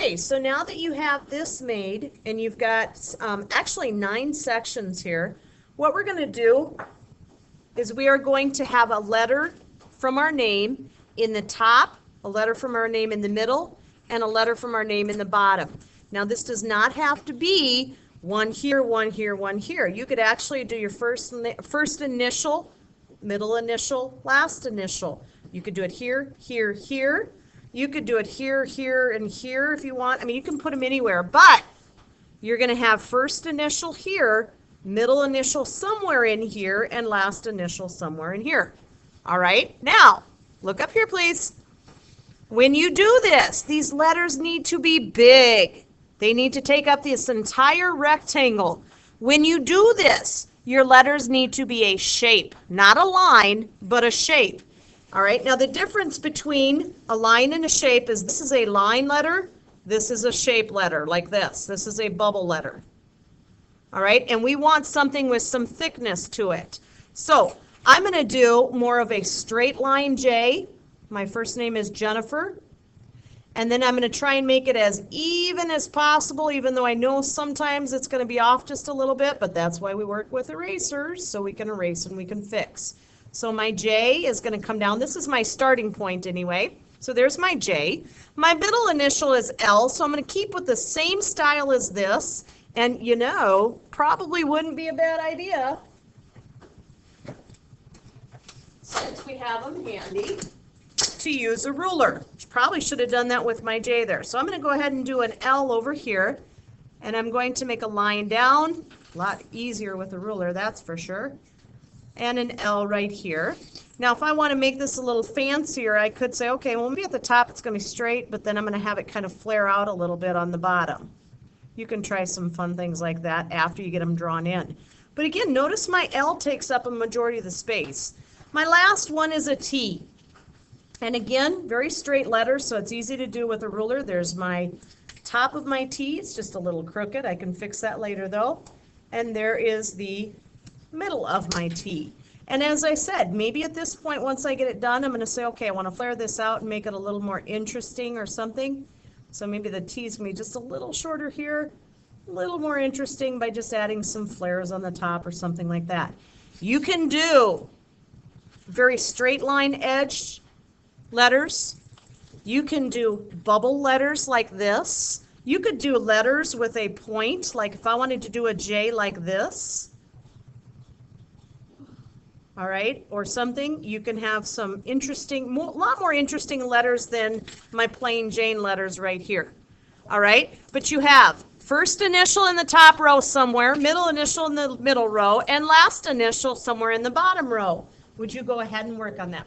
Okay, so now that you have this made, and you've got actually 9 sections here, what we're going to do is we are going to have a letter from our name in the top, a letter from our name in the middle, and a letter from our name in the bottom. Now this does not have to be one here, one here, one here. You could actually do your first initial, middle initial, last initial. You could do it here, here, here. You could do it here, here, and here if you want. I mean, you can put them anywhere, but you're going to have first initial here, middle initial somewhere in here, and last initial somewhere in here. All right? Now, look up here, please. When you do this, these letters need to be big. They need to take up this entire rectangle. When you do this, your letters need to be a shape, not a line, but a shape. All right, now the difference between a line and a shape is this is a line letter, this is a shape letter, like this. This is a bubble letter. All right, and we want something with some thickness to it. So I'm going to do more of a straight line J. My first name is Jennifer. And then I'm going to try and make it as even as possible, even though I know sometimes it's going to be off just a little bit, but that's why we work with erasers, so we can erase and we can fix. So my J is going to come down. This is my starting point anyway. So there's my J. My middle initial is L, so I'm going to keep with the same style as this. And you know, probably wouldn't be a bad idea, since we have them handy, to use a ruler. Probably should have done that with my J there. So I'm going to go ahead and do an L over here, and I'm going to make a line down. A lot easier with a ruler, that's for sure. And an L right here. Now if I want to make this a little fancier, I could say, okay, well maybe at the top it's going to be straight, but then I'm going to have it kind of flare out a little bit on the bottom. You can try some fun things like that after you get them drawn in. But again, notice my L takes up a majority of the space. My last one is a T. And again, very straight letters, so it's easy to do with a ruler. There's my top of my T. It's just a little crooked. I can fix that later though. And there is the middle of my T. And as I said, maybe at this point, once I get it done, I'm going to say, okay, I want to flare this out and make it a little more interesting or something. So maybe the T is going to be just a little shorter here, a little more interesting by just adding some flares on the top or something like that. You can do very straight line edged letters. You can do bubble letters like this. You could do letters with a point, like if I wanted to do a J like this. All right, or something. You can have some interesting, a lot more interesting letters than my plain Jane letters right here. All right, but you have first initial in the top row somewhere, middle initial in the middle row, and last initial somewhere in the bottom row. Would you go ahead and work on that?